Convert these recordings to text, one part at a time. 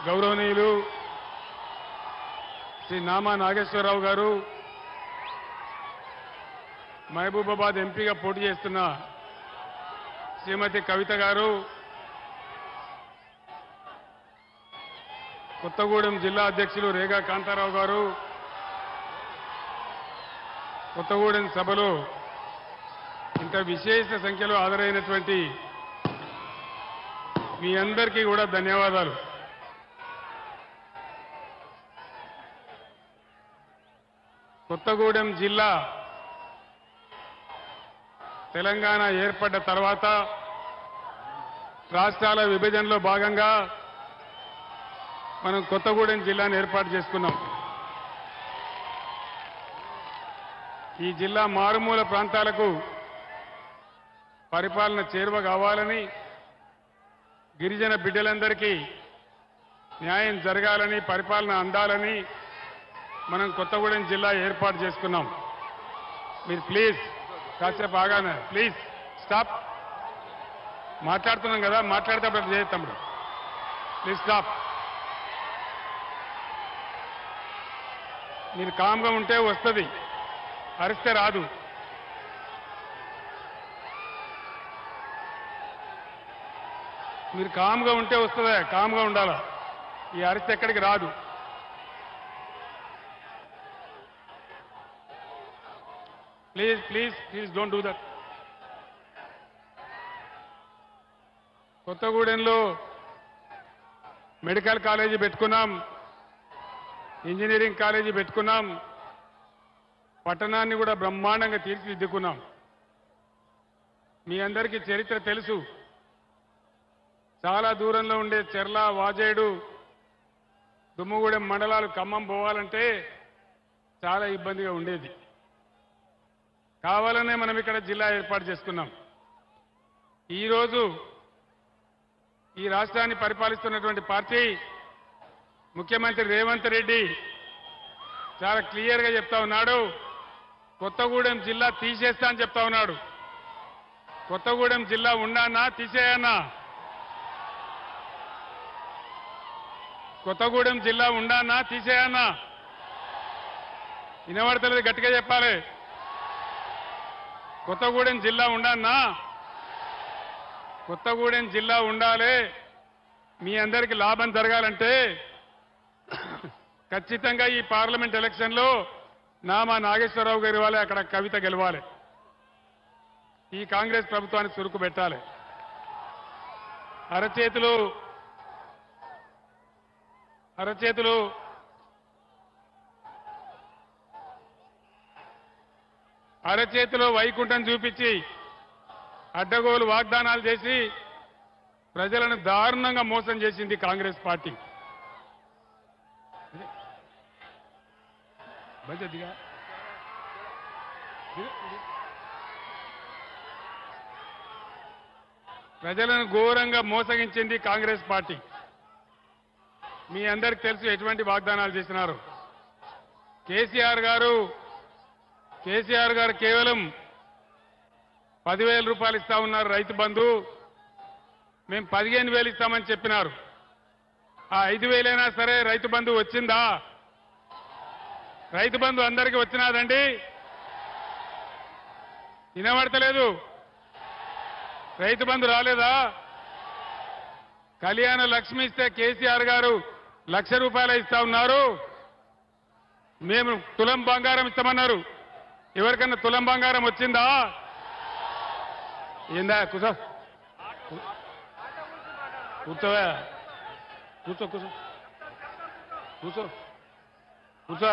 గౌరవనీయులు శ్రీ నామా నాగేశ్వరరావు గారు, మహబూబాబాద్ ఎంపీగా పోటీ చేస్తున్న శ్రీమతి కవిత గారు, కొత్తగూడెం జిల్లా అధ్యక్షులు రేగా కాంతారావు గారు, కొత్తగూడెం సభలో ఇంత విశేష సంఖ్యలో హాజరైనటువంటి మీ అందరికీ కూడా ధన్యవాదాలు. కొత్తగూడెం జిల్లా తెలంగాణ ఏర్పడ్డ తర్వాత రాష్ట్రాల విభజనలో భాగంగా మనం కొత్తగూడెం జిల్లాను ఏర్పాటు చేసుకున్నాం. ఈ జిల్లా మారుమూల ప్రాంతాలకు పరిపాలన చేరువ కావాలని, గిరిజన బిడ్డలందరికీ న్యాయం జరగాలని, పరిపాలన అందాలని మనం కొత్తగూడెం జిల్లా ఏర్పాటు చేసుకున్నాం. మీరు ప్లీజ్ కాసేపు ఆగానే, ప్లీజ్ స్టాప్. మాట్లాడుతున్నాం కదా, మాట్లాడేటప్పుడు చేయ తమ్ముడు, ప్లీజ్ స్టాప్. మీరు కామ్గా ఉంటే వస్తుంది, అరిస్తే రాదు. మీరు కామ్గా ఉంటే వస్తుందా, కామ్గా ఉండాలా. ఈ అరిస్తే ఎక్కడికి రాదు. Please please please don't do that. కొత్తగూడెంలో మెడికల్ కాలేజీ పెట్టుకున్నాం, ఇంజనీరింగ్ కాలేజీ పెట్టుకున్నాం, పట్టణాన్ని కూడా బ్రహ్మాండంగా తీర్చిదిద్దుకున్నాం. మీ అందరికీ చరిత్ర తెలుసు. చాలా దూరంలో ఉండే చెర్ల, వాజేడు, దుమ్ముగూడెం మండలాలు ఖమ్మం పోవాలంటే చాలా ఇబ్బందిగా ఉండేది. కావాలనే మనం ఇక్కడ జిల్లా ఏర్పాటు చేసుకున్నాం. ఈరోజు ఈ రాష్ట్రాన్ని పరిపాలిస్తున్నటువంటి పార్టీ ముఖ్యమంత్రి రేవంత్ రెడ్డి చాలా క్లియర్గా చెప్తా ఉన్నాడు, కొత్తగూడెం జిల్లా తీసేస్తా అని చెప్తా ఉన్నాడు. కొత్తగూడెం జిల్లా ఉన్నానా తీసేయన్నా? కొత్తగూడెం జిల్లా ఉండానా తీసేయన్నా? వినబడతలేదు, గట్టిగా చెప్పాలి. కొత్తగూడెం జిల్లా ఉండానా? కొత్తగూడెం జిల్లా ఉండాలి. మీ అందరికీ లాభం జరగాలంటే ఖచ్చితంగా ఈ పార్లమెంట్ ఎలక్షన్లో నామా నాగేశ్వరరావు గారు ఇవ్వాలి, అక్కడ కవిత గెలవాలి. ఈ కాంగ్రెస్ ప్రభుత్వానికి చురుకు పెట్టాలి. అరచేతిలో వైకుంఠం చూపించి అడ్డగోలు వాగ్దానాలు చేసి ప్రజలను దారుణంగా మోసం చేసింది కాంగ్రెస్ పార్టీ. ప్రజలను ఘోరంగా మోసగించింది కాంగ్రెస్ పార్టీ. మీ అందరికి తెలుసు ఎటువంటి వాగ్దానాలు చేసినారు. కేసీఆర్ గారు కేవలం 10,000 రూపాయలు ఇస్తా ఉన్నారు రైతు బంధు. మేము 15,000 ఇస్తామని చెప్పినారు. ఆ 5,000 అయినా సరే రైతు బంధు వచ్చిందా? రైతు బంధు అందరికీ వచ్చినాదండి? వినబడతలేదు. రైతు బంధు రాలేదా? కళ్యాణ లక్ష్మి ఇస్తే కేసీఆర్ గారు 1,00,000 రూపాయలు ఇస్తా ఉన్నారు. మేము తులం బంగారం ఇస్తామన్నారు. ఎవరికన్నా తులం బంగారం వచ్చిందా? ఏందా? కూర్చో, కూర్చోవా, కూర్చో కూర్చో కూర్చో కూర్చో.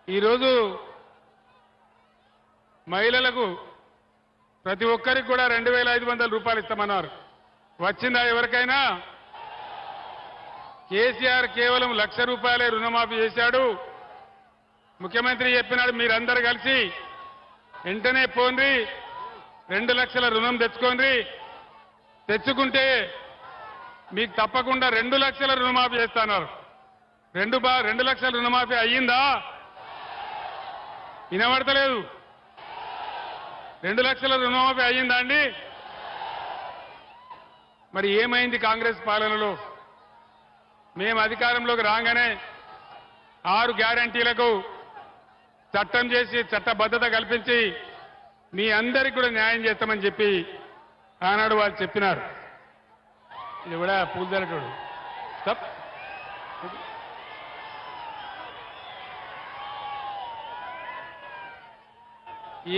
ఈరోజు మహిళలకు ప్రతి ఒక్కరికి కూడా 2,500 రూపాయలు ఇస్తామన్నారు. వచ్చిందా ఎవరికైనా? కేసీఆర్ కేవలం 1,00,000 రూపాయలే రుణమాఫీ చేశాడు. ముఖ్యమంత్రి చెప్పినాడు, మీరందరూ కలిసి వెంటనే పోండి, 2 లక్షల రుణం తెచ్చుకోండి, తెచ్చుకుంటే మీకు తప్పకుండా 2 లక్షల రుణమాఫీ చేస్తున్నారు. 2 లక్షల రుణమాఫీ అయ్యిందా? వినబడతలేదు. 2 లక్షల రుణమాఫీ అయ్యిందా అండి? మరి ఏమైంది కాంగ్రెస్ పాలనలో? మేము అధికారంలోకి రాగానే 6 గ్యారంటీలకు చట్టం చేసి చట్టబద్ధత కల్పించి మీ అందరికీ కూడా న్యాయం చేస్తామని చెప్పి ఆనాడు వాళ్ళు చెప్పినారు. ఇది కూడా పూజారటోడు స్టాప్.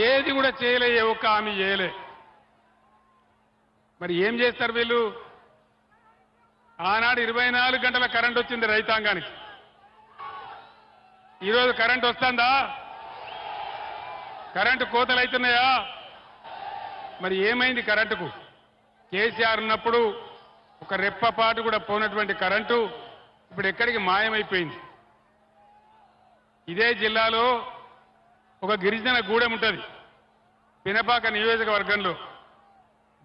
ఏది కూడా చేయలే, ఏ ఒక్క హామీ చేయలే. మరి ఏం చేస్తారు వీళ్ళు? ఆనాడు 24 గంటల కరెంట్ వచ్చింది రైతాంగానికి. ఈరోజు కరెంట్ వస్తుందా? కరెంటు కోతలు అవుతున్నాయా? మరి ఏమైంది కరెంటుకు? కేసీఆర్ ఉన్నప్పుడు ఒక రెప్పపాటు కూడా పోనటువంటి కరెంటు ఇప్పుడు ఎక్కడికి మాయమైపోయింది. ఇదే జిల్లాలో ఒక గిరిజన గూడెం ఉంటుంది పినపాక నియోజకవర్గంలో.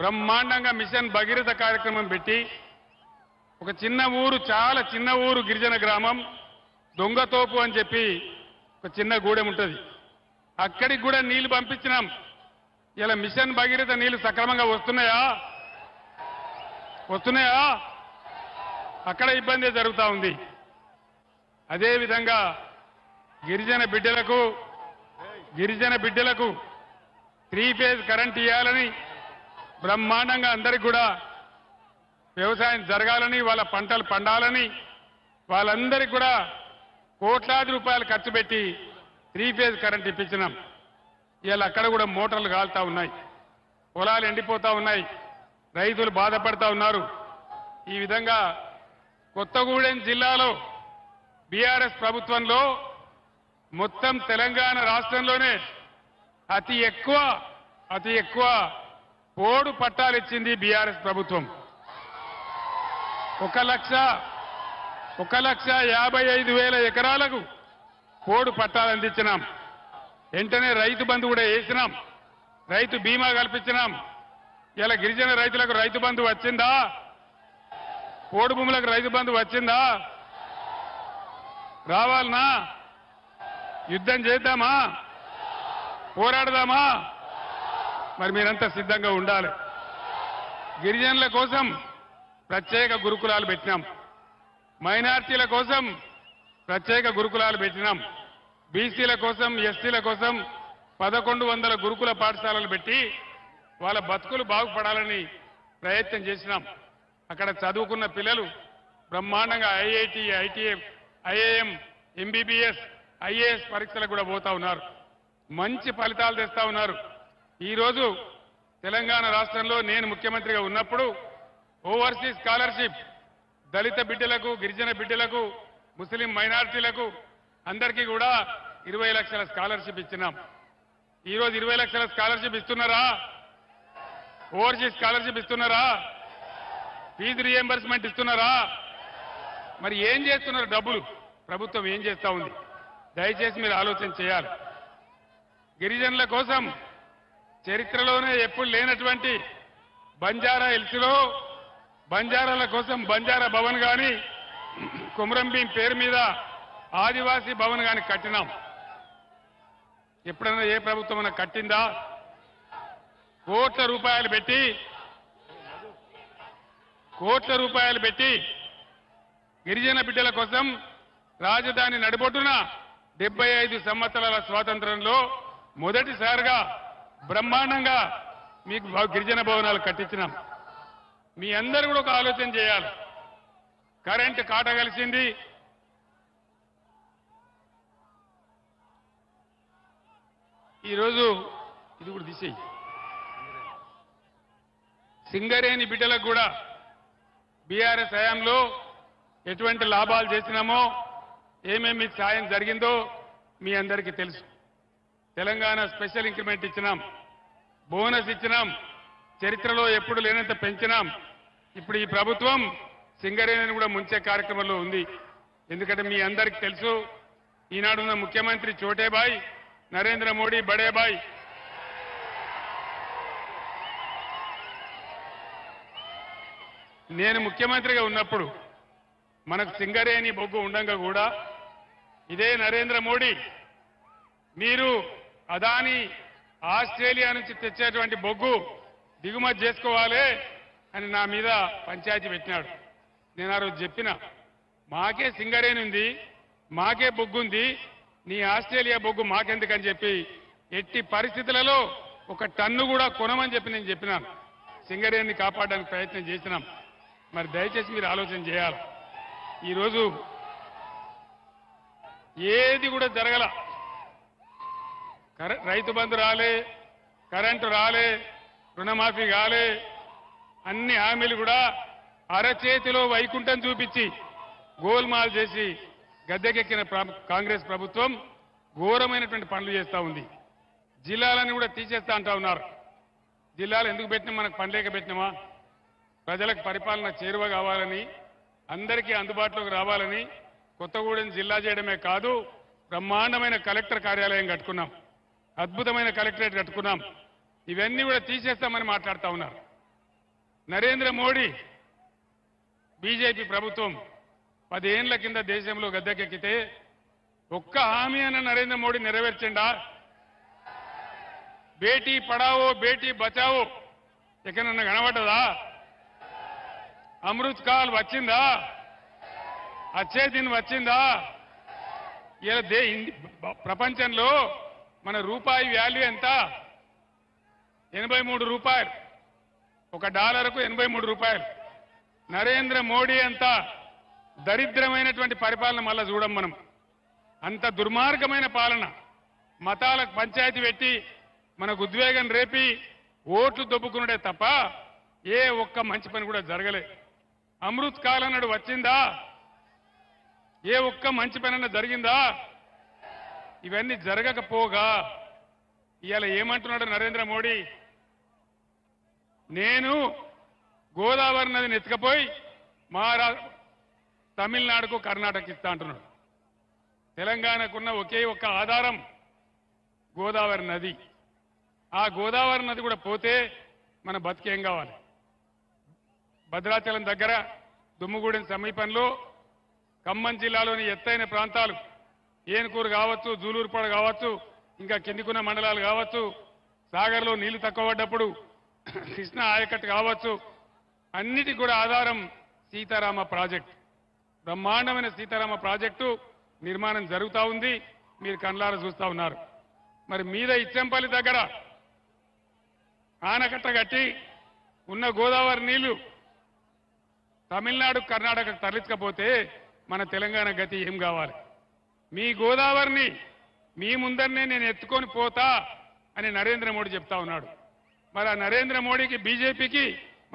బ్రహ్మాండంగా మిషన్ భగీరథ కార్యక్రమం పెట్టి ఒక చిన్న ఊరు, చాలా చిన్న ఊరు, గిరిజన గ్రామం దొంగతోపు అని చెప్పి ఒక చిన్న గూడెం ఉంటుంది. అక్కడికి కూడా నీళ్లు పంపించినాం. ఇలా మిషన్ భగీరథ నీళ్లు సక్రమంగా వస్తున్నాయా? వస్తున్నాయా? అక్కడ ఇబ్బంది జరుగుతూ ఉంది. అదేవిధంగా గిరిజన బిడ్డలకు 3 ఫేజ్ కరెంట్ ఇవ్వాలని, బ్రహ్మాండంగా అందరికి కూడా వ్యవసాయం జరగాలని, వాళ్ళ పంటలు పండాలని, వాళ్ళందరికీ కూడా కోట్లాది రూపాయలు ఖర్చు పెట్టి 3 ఫేజ్ కరెంట్ ఇప్పించినాం. ఇవాళ అక్కడ కూడా మోటార్లు కాలుతా ఉన్నాయి, పొలాలు ఎండిపోతా ఉన్నాయి, రైతులు బాధపడతా ఉన్నారు. ఈ విధంగా కొత్తగూడెం జిల్లాలో బీఆర్ఎస్ ప్రభుత్వంలో మొత్తం తెలంగాణ రాష్ట్రంలోనే అతి ఎక్కువ పోడు పట్టాలు ఇచ్చింది బీఆర్ఎస్ ప్రభుత్వం. 1,55,000 ఎకరాలకు పోడు పట్టాలు అందించినాం. వెంటనే రైతు బంధు కూడా వేసినాం, రైతు బీమా కల్పించినాం. ఇలా గిరిజన రైతులకు రైతు బంధు వచ్చిందా? పోడు భూములకు రైతు బంధు వచ్చిందా? రావాలనా? యుద్ధం చేద్దామా? పోరాడదామా? మరి మీరంతా సిద్ధంగా ఉండాలి. గిరిజనుల కోసం ప్రత్యేక గురుకులాలు పెట్టినాం, మైనార్టీల కోసం ప్రత్యేక గురుకులాలు పెట్టినాం, బీసీల కోసం, ఎస్టీల కోసం 1100 గురుకుల పాఠశాలలు పెట్టి వాళ్ళ బతుకులు బాగుపడాలని ప్రయత్నం చేసినాం. అక్కడ చదువుకున్న పిల్లలు బ్రహ్మాండంగా ఐఐటి, ఐఐఎం, ఎంబీబీఎస్, ఐఏఎస్ పరీక్షలకు కూడా పోతా ఉన్నారు. మంచి ఫలితాలు తెస్తా ఉన్నారు. ఈరోజు తెలంగాణ రాష్ట్రంలో నేను ముఖ్యమంత్రిగా ఉన్నప్పుడు ఓవర్సీస్ స్కాలర్షిప్ దళిత బిడ్డలకు, గిరిజన బిడ్డలకు, ముస్లిం మైనారిటీలకు అందరికీ కూడా 20 లక్షల స్కాలర్షిప్ ఇచ్చినాం. ఈరోజు 20 లక్షల స్కాలర్షిప్ ఇస్తున్నారా? ఓవర్సీస్ స్కాలర్షిప్ ఇస్తున్నారా? ఫీజు రియంబర్స్మెంట్ ఇస్తున్నారా? మరి ఏం చేస్తున్నారు? డబ్బులు ప్రభుత్వం ఏం చేస్తా ఉంది? దయచేసి మీరు ఆలోచన చేయాలి. గిరిజనుల కోసం చరిత్రలోనే ఎప్పుడు లేనటువంటి బంజారా హిల్స్లో బంజారాల కోసం బంజారా భవన్ గాని, కుమరంభీం పేరు మీద ఆదివాసీ భవన్ గాని కట్టినాం. ఎప్పుడైనా ఏ ప్రభుత్వం కట్టిందా? కోట్ల రూపాయలు పెట్టి గిరిజన బిడ్డల కోసం రాజధాని నడిబొడ్డున 75 సంవత్సరాల స్వాతంత్రంలో మొదటిసారిగా బ్రహ్మాండంగా మీకు గిరిజన భవనాలు కట్టించినాం. మీ అందరూ కూడా ఒక ఆలోచన చేయాలి. కరెంటు కాట కలిసింది. ఈరోజు ఇది కూడా తీసేయి. సింగరేణి బిడ్డలకు కూడా బీఆర్ఎస్ హయాంలో ఎటువంటి లాభాలు చేసినామో, ఏమేమి సాయం జరిగిందో మీ అందరికీ తెలుసు. తెలంగాణ స్పెషల్ ఇంక్రిమెంట్ ఇచ్చినాం, బోనస్ ఇచ్చినాం, చరిత్రలో ఎప్పుడు లేనంత పెంచినాం. ఇప్పుడు ఈ ప్రభుత్వం సింగరేణిని కూడా ముంచే కార్యక్రమంలో ఉంది. ఎందుకంటే మీ అందరికీ తెలుసు, ఈనాడున్న ముఖ్యమంత్రి చోటేబాయ్, నరేంద్ర మోడీ బడేబాయ్. నేను ముఖ్యమంత్రిగా ఉన్నప్పుడు మనకు సింగరేణి బొగ్గు ఉండంగా కూడా ఇదే నరేంద్ర మోడీ మీరు అదాని ఆస్ట్రేలియా నుంచి తెచ్చేటువంటి బొగ్గు దిగుమతి చేసుకోవాలి, అని నా మీద పంచాయతీ పెట్టినాడు. నేను ఆ రోజు చెప్పిన, మాకే సింగరేణి ఉంది, మాకే బొగ్గుంది, నీ ఆస్ట్రేలియా బొగ్గు మాకెందుకని చెప్పి ఎట్టి పరిస్థితులలో ఒక టన్ను కూడా కొనమని చెప్పి నేను చెప్పినాను. సింగరేణిని కాపాడడానికి ప్రయత్నం చేసినాం. మరి దయచేసి మీరు ఆలోచన చేయాలి. ఈరోజు ఏది కూడా జరగల. రైతు బంధు రాలే, కరెంటు రాలే, రుణమాఫీ కాలే, అన్ని హామీలు కూడా అరచేతిలో వైకుంఠం చూపించి గోల్మాల్ చేసి గద్దెకెక్కిన కాంగ్రెస్ ప్రభుత్వం ఘోరమైనటువంటి పనులు చేస్తూ ఉంది. జిల్లాలను కూడా తీసేస్తా అంటా ఉన్నారు. జిల్లాలు ఎందుకు పెట్టినా, మనకు పనిలేక పెట్టినామా? ప్రజలకు పరిపాలన చేరువ కావాలని, అందరికీ అందుబాటులోకి రావాలని కొత్తగూడెం జిల్లా చేయడమే కాదు, బ్రహ్మాండమైన కలెక్టర్ కార్యాలయం కట్టుకున్నాం, అద్భుతమైన కలెక్టరేట్ కట్టుకున్నాం. ఇవన్నీ కూడా తీసేస్తామని మాట్లాడుతూ ఉన్నారు. నరేంద్ర మోడీ బీజేపీ ప్రభుత్వం 10 ఏళ్ల కింద దేశంలో గద్దెకెక్కితే ఒక్క హామీ అన్న నరేంద్ర మోడీ నెరవేర్చిండా? బేటీ పడావో బేటీ బచావో ఎక్కడన్నా కనబడ్డదా? అమృత్ కాల్ వచ్చిందా? అచ్చే దిన్ వచ్చిందా? ఇలా ప్రపంచంలో మన రూపాయి వాల్యూ ఎంత? 83 రూపాయలు. $1కు 83 రూపాయలు. నరేంద్ర మోడీ అంత దరిద్రమైనటువంటి పరిపాలన మళ్ళా చూడం మనం. అంత దుర్మార్గమైన పాలన, మతాలకు పంచాయతీ పెట్టి మనకు ఉద్వేగం రేపి ఓట్లు దొబ్బుకున్నాడే తప్ప ఏ ఒక్క మంచి పని కూడా జరగలే. అమృత్ కాల్ అన్నాడు, వచ్చిందా? ఏ ఒక్క మంచి పని అన్న జరిగిందా? ఇవన్నీ జరగకపోగా ఇవాళ ఏమంటున్నాడు నరేంద్ర మోడీ? నేను గోదావరి నదిని ఎత్తుకపోయి తమిళనాడుకు కర్ణాటక ఇస్తా అంటున్నాడు. తెలంగాణకున్న ఒకే ఒక్క ఆధారం గోదావరి నది. ఆ గోదావరి నది కూడా పోతే మన బతికేం కావాలి? భద్రాచలం దగ్గర దుమ్ముగూడెం సమీపంలో ఖమ్మం జిల్లాలోని ఎత్తైన ప్రాంతాలు, ఏనుకూరు కావచ్చు, జూలూరుపాడు కావచ్చు, ఇంకా కిందికున్న మండలాలు కావచ్చు, సాగర్లో నీళ్లు తక్కువ పడ్డప్పుడు కృష్ణా ఆయకట్టు కావచ్చు, అన్నిటికి కూడా ఆధారం సీతారామ ప్రాజెక్టు. బ్రహ్మాండమైన సీతారామ ప్రాజెక్టు నిర్మాణం జరుగుతూ ఉంది. మీరు కళ్ళారా చూస్తా ఉన్నారు. మరి మీద ఇచ్చంపల్లి దగ్గర ఆనకట్ట కట్టి ఉన్న గోదావరి నీళ్లు తమిళనాడు కర్ణాటకకు తరలించకపోతే మన తెలంగాణ గతి ఏం కావాలి? మీ గోదావరిని మీ ముందరనే నేను ఎత్తుకొని పోతా అని నరేంద్ర మోడీ చెప్తా ఉన్నాడు. మరి ఆ నరేంద్ర మోడీకి, బీజేపీకి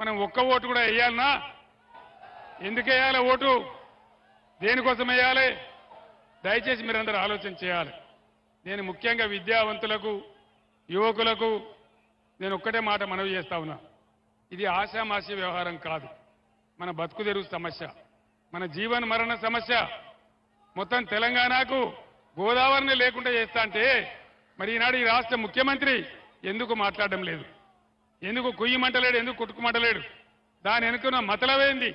మనం ఒక్క ఓటు కూడా వేయాలనా? ఎందుకు వేయాలి ఓటు? దేనికోసం వేయాలి? దయచేసి మీరందరూ ఆలోచన చేయాలి. నేను ముఖ్యంగా విద్యావంతులకు, యువకులకు నేను ఒక్కటే మాట మనవి చేస్తా ఉన్నా. ఇది ఆషామాషి వ్యవహారం కాదు. మన బతుకు తెరువు సమస్య, మన జీవన మరణ సమస్య. మొత్తం తెలంగాణకు గోదావరిని లేకుండా చేస్తా అంటే మరి ఈనాడు ఈ రాష్ట్ర ముఖ్యమంత్రి ఎందుకు మాట్లాడడం లేదు? ఎందుకు కుయ్యమంటలేడు? ఎందుకు కుట్టుకుమంటలేడు? దాని వెనుకున్న మతలవేంది?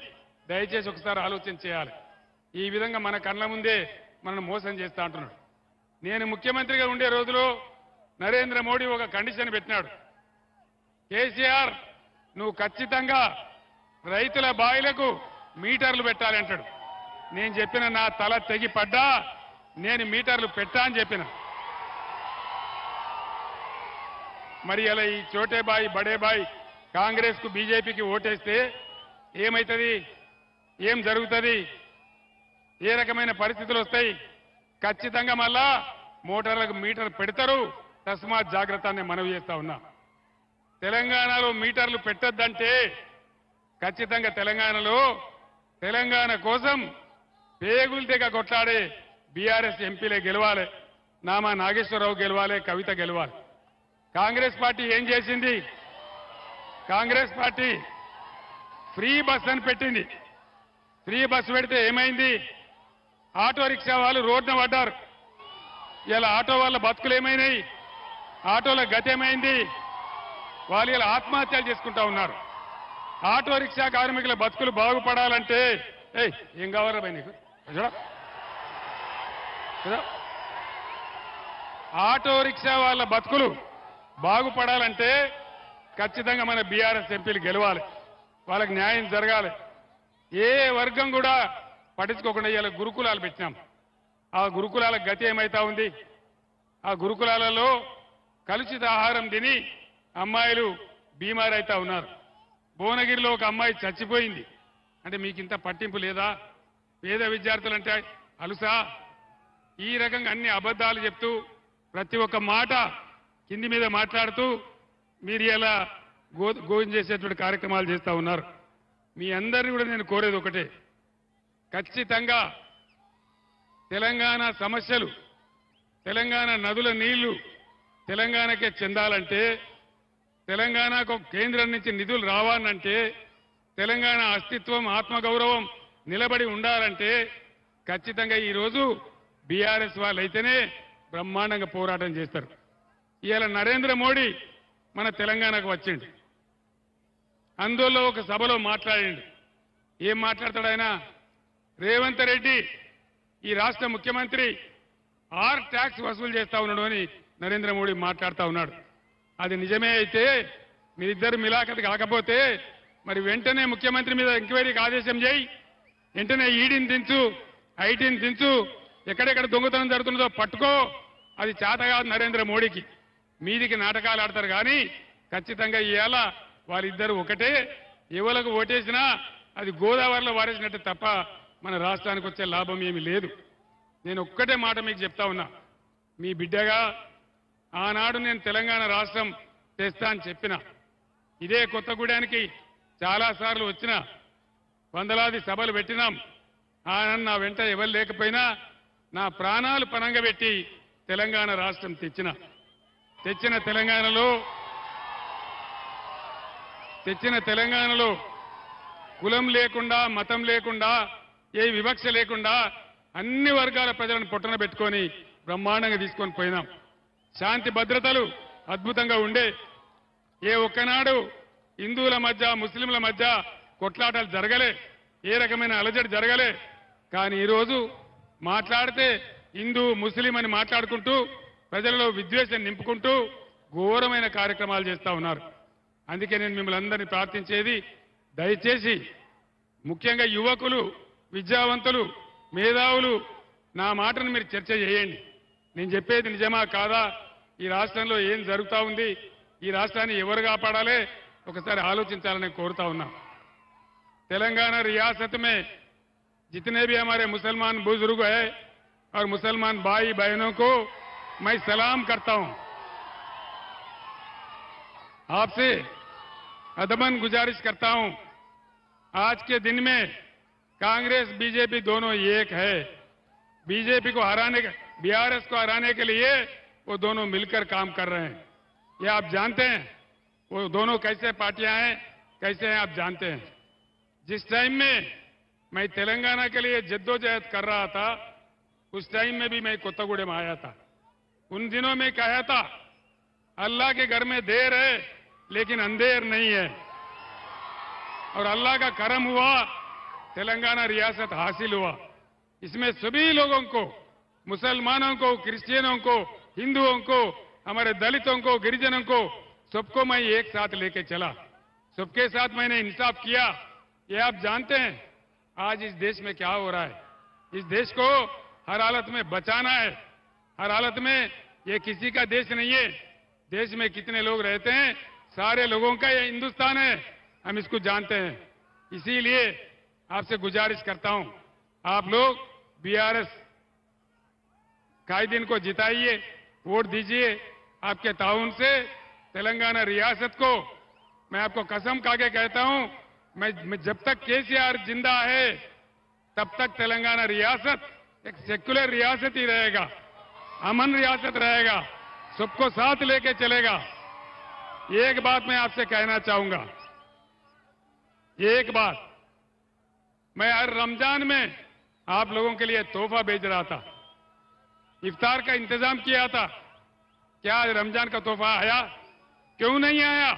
దయచేసి ఒకసారి ఆలోచన చేయాలి. ఈ విధంగా మన కళ్ళ ముందే మనల్ని మోసం చేస్తా అంటున్నాడు. నేను ముఖ్యమంత్రిగా ఉండే రోజులో నరేంద్ర మోడీ ఒక కండిషన్ పెట్టినాడు. కేసీఆర్, నువ్వు ఖచ్చితంగా రైతుల బాయిలకు మీటర్లు పెట్టాలి అంటాడు. నేను చెప్పిన, నా తల తెగి పడ్డా నేను మీటర్లు పెట్టా అని చెప్పిన. మరి అలా ఈ చోటే బాయి బడే బాయి కాంగ్రెస్ కు బీజేపీకి ఓటేస్తే ఏమైతుంది? ఏం జరుగుతుంది? ఏ రకమైన పరిస్థితులు వస్తాయి? ఖచ్చితంగా మళ్ళా మోటార్లకు మీటర్ పెడతారు. తస్మాత్ జాగ్రత్త అని మనవి చేస్తా ఉన్నా. తెలంగాణలో మీటర్లు పెట్టొద్దంటే ఖచ్చితంగా తెలంగాణ కోసం పేగులు తెగ కొట్లాడే బీఆర్ఎస్ ఎంపీలే గెలవాలి. నామా నాగేశ్వరరావు గెలవాలి, కవిత గెలవాలి. కాంగ్రెస్ పార్టీ ఏం చేసింది? కాంగ్రెస్ పార్టీ ఫ్రీ బస్ అని పెట్టింది. ఫ్రీ బస్ పెడితే ఏమైంది? ఆటో రిక్షా వాళ్ళు రోడ్డున పడ్డారు. ఇలా ఆటో వాళ్ళ బతుకులు ఏమైనాయి? ఆటోల గతి ఏమైంది? వాళ్ళు ఇలా ఆత్మహత్యలు చేసుకుంటా ఉన్నారు. ఆటో రిక్షా కార్మికుల బతుకులు బాగుపడాలంటే ఏం కావాలా భయ్ నీకు? ఆటో రిక్షా వాళ్ళ బతుకులు బాగుపడాలంటే ఖచ్చితంగా మన బీఆర్ఎస్ ఎంపీలు గెలవాలి. వాళ్ళకి న్యాయం జరగాలి. ఏ వర్గం కూడా పట్టించుకోకుండా ఇవాళ గురుకులాలు పెట్టినాం. ఆ గురుకులాల గతి ఏమైతా ఉంది? ఆ గురుకులాలలో కలుషిత ఆహారం తిని అమ్మాయిలు బీమార్ అవుతా ఉన్నారు. భువనగిరిలో ఒక అమ్మాయి చచ్చిపోయింది. అంటే మీకు ఇంత పట్టింపు లేదా? పేద విద్యార్థులంటే అలుసా? ఈ రకంగా అన్ని అబద్ధాలు చెప్తూ ప్రతి ఒక్క మాట కింది మీద మాట్లాడుతూ మీరు ఇలా గోయం చేసేటువంటి కార్యక్రమాలు చేస్తూ ఉన్నారు. మీ అందరినీ కూడా నేను కోరేది ఒకటే, ఖచ్చితంగా తెలంగాణ సమస్యలు, తెలంగాణ నదుల నీళ్లు తెలంగాణకే చెందాలంటే, తెలంగాణకు కేంద్రం నుంచి నిధులు రావాలంటే, తెలంగాణ అస్తిత్వం ఆత్మగౌరవం నిలబడి ఉండాలంటే ఖచ్చితంగా ఈరోజు బీఆర్ఎస్ వాళ్ళు అయితేనే బ్రహ్మాండంగా పోరాటం చేస్తారు. ఇవాళ నరేంద్ర మోడీ మన తెలంగాణకు వచ్చిండు. అందులో ఒక సభలో మాట్లాడిండు. ఏం మాట్లాడతాడు ఆయన? రేవంత్ రెడ్డి ఈ రాష్ట్ర ముఖ్యమంత్రి ఆర్ ట్యాక్స్ వసూలు చేస్తా ఉన్నాడు అని నరేంద్ర మోడీ మాట్లాడుతూ ఉన్నాడు. అది నిజమే అయితే మీరిద్దరు మిలాఖత్ కాకపోతే మరి వెంటనే ముఖ్యమంత్రి మీద ఎంక్వైరీకి ఆదేశం చేయి, వెంటనే ఈడీని దించు, ఐటీని దించు, ఎక్కడెక్కడ దొంగతనం జరుగుతుందో పట్టుకో. అది చేత కాదు నరేంద్ర మోడీకి. మీదికి నాటకాలు ఆడతారు కానీ ఖచ్చితంగా ఇవాళ వాళ్ళిద్దరు ఒకటే. ఎవరికి ఓటేసినా అది గోదావరిలో వారేసినట్టు తప్ప మన రాష్ట్రానికి వచ్చే లాభం ఏమీ లేదు. నేను ఒక్కటే మాట మీకు చెప్తా ఉన్నా, మీ బిడ్డగా ఆనాడు నేను తెలంగాణ రాష్ట్రం తెస్తా అని చెప్పిన. ఇదే కొత్తగూడానికి చాలాసార్లు వచ్చిన, వందలాది సభలు పెట్టినాం. ఆనాడు నా వెంట ఎవరు లేకపోయినా నా ప్రాణాలు పనంగా పెట్టి తెలంగాణ రాష్ట్రం తెచ్చిన తెలంగాణలో కులం లేకుండా, మతం లేకుండా, ఏ వివక్ష లేకుండా అన్ని వర్గాల ప్రజలను పొట్టన పెట్టుకొని బ్రహ్మాండంగా తీసుకొని పోయినాం. శాంతి భద్రతలు అద్భుతంగా ఉండే. ఏ ఒక్కనాడు హిందువుల మధ్య, ముస్లింల మధ్య కొట్లాటలు జరగలే, ఏ రకమైన అలజడి జరగలే. కానీ ఈరోజు మాట్లాడితే హిందూ ముస్లిం అని మాట్లాడుకుంటూ ప్రజలలో విద్వేషం నింపుకుంటూ ఘోరమైన కార్యక్రమాలు చేస్తా ఉన్నారు. అందుకే నేను మిమ్మల్ని అందరినీ ప్రార్థించేది, దయచేసి ముఖ్యంగా యువకులు, విద్యావంతులు, మేధావులు నా మాటను మీరు చర్చ చేయండి. నేను చెప్పేది నిజమా కాదా? ఈ రాష్ట్రంలో ఏం జరుగుతా ఉంది? ఈ రాష్ట్రాన్ని ఎవరు కాపాడాలి? ఒకసారి ఆలోచించాలని కోరుతా ఉన్నా. तेलंगाना रियासत में जितने भी हमारे मुसलमान बुजुर्ग हैं और मुसलमान भाई बहनों को मैं सलाम करता हूं. आपसे अदबन गुजारिश करता हूं, आज के दिन में कांग्रेस बीजेपी दोनों एक है. बीजेपी को हराने, बीआरएस को हराने के लिए वो दोनों मिलकर काम कर रहे हैं. ये आप जानते हैं वो दोनों कैसे पार्टियां हैं, कैसे हैं आप जानते हैं. जिस टाइम में मैं तेलंगाना के लिए जद्दोजहद कर रहा था, उस टाइम में भी मैं कोत्तागुड़े में आया था. उन दिनों में कहा था अल्लाह के घर में देर है लेकिन अंधेर नहीं है, और अल्लाह का करम हुआ, तेलंगाना रियासत हासिल हुआ. इसमें सभी लोगों को, मुसलमानों को, क्रिश्चियनों को, हिंदुओं को, हमारे दलितों को, गिरिजनों को, सबको मैं एक साथ लेके चला. सबके साथ मैंने इंसाफ किया. ये आप जानते हैं आज इस देश में क्या हो रहा है. इस देश को हर हालत में बचाना है. हर हालत में, ये किसी का देश नहीं है. देश में कितने लोग रहते हैं, सारे लोगों का ये हिंदुस्तान है, हम इसको जानते हैं. इसीलिए आपसे गुजारिश करता हूं, आप लोग बीआरएस कायदीन को जिताइए, वोट दीजिए. आपके ताउन से तेलंगाना रियासत को, मैं आपको कसम खा के कहता हूं, मैं जब तक केसीआर जिंदा है तब तक तेलंगाना रियासत एक सेक्युलर रियासत ही रहेगा, अमन रियासत रहेगा, सबको साथ लेके चलेगा. एक बात मैं आपसे कहना चाहूंगा, एक बात, मैं हर रमजान में आप लोगों के लिए तोहफा भेज रहा था, इफ्तार का इंतजाम किया था. क्या रमजान का तोहफा आया? क्यों नहीं आया?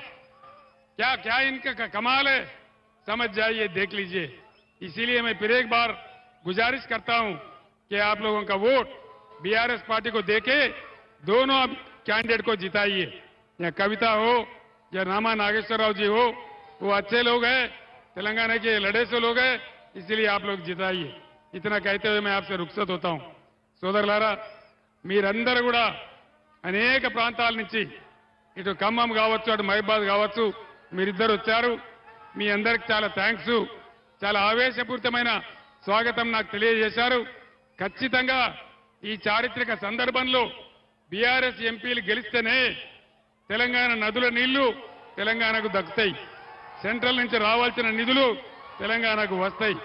क्या क्या इनका कमाल है? समझ जाइए, देख लीजिए. इसीलिए मैं फिर एक बार गुजारिश करता हूं कि आप लोगों का वोट बीआरएस पार्टी को देके दोनों कैंडिडेट को जिताइए. या कविता हो या रामा नागेश्वर राव जी हो, वो अच्छे लोग हैं, तेलंगाना के लड़े से लोग हैं, इसलिए आप लोग जिताइए। इतना कहते हुए मैं आपसे रुखसत होता हूं। సోదరులారా, మీరందరూ కూడా అనేక ప్రాంతాల నుంచి ఇటు ఖమ్మం కావచ్చు, అటు మహబాద్ కావచ్చు, మీరిద్దరు వచ్చారు. మీ అందరికి చాలా థ్యాంక్స్. చాలా ఆవేశపూరితమైన స్వాగతం నాకు తెలియజేశారు. ఖచ్చితంగా ఈ చారిత్రక సందర్భంలో బీఆర్ఎస్ ఎంపీలు గెలిస్తేనే తెలంగాణ నదుల నీళ్లు తెలంగాణకు దక్కుతాయి, సెంట్రల్ నుంచి రావాల్సిన నిధులు తెలంగాణకు వస్తాయి.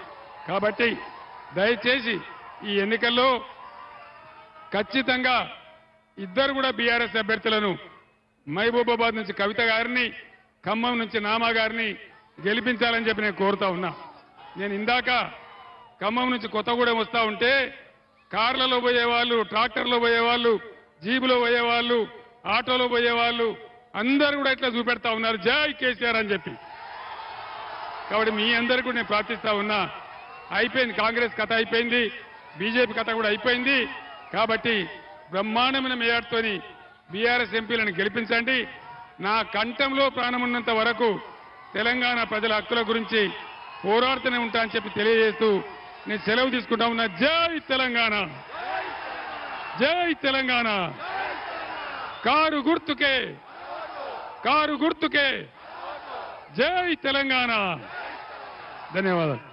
కాబట్టి దయచేసి ఈ ఎన్నికల్లో ఖచ్చితంగా ఇద్దరు కూడా బీఆర్ఎస్ అభ్యర్థులను మహబూబాబాద్ నుంచి కవిత గారిని, ఖమ్మం నుంచి నామా గారిని గెలిపించాలని చెప్పి నేను కోరుతా ఉన్నా. నేను ఇందాక ఖమ్మం నుంచి కొత్తగూడెం వస్తా ఉంటే కార్లలో పోయేవాళ్ళు, ట్రాక్టర్లో పోయేవాళ్ళు, జీబులో పోయేవాళ్ళు, ఆటోలో పోయేవాళ్ళు అందరూ కూడా ఇట్లా చూపెడతా ఉన్నారు జై కేసీఆర్ అని చెప్పి. కాబట్టి మీ అందరికీ కూడా నేను ప్రార్థిస్తా ఉన్నా. అయిపోయింది, కాంగ్రెస్ కథ అయిపోయింది, బీజేపీ కథ కూడా అయిపోయింది. కాబట్టి బ్రహ్మాండమైన మేయర్తోని బీఆర్ఎస్ ఎంపీలను గెలిపించండి. నా కంఠంలో ప్రాణమున్నంత వరకు తెలంగాణ ప్రజల హక్కుల గురించి పోరాడుతూనే ఉంటా అని చెప్పి తెలియజేస్తూ నేను సెలవు తీసుకుంటా ఉన్నా. జై తెలంగాణ, జై తెలంగాణ. కారు గుర్తుకే, కారు గుర్తుకే, జై తెలంగాణ. ధన్యవాదాలు.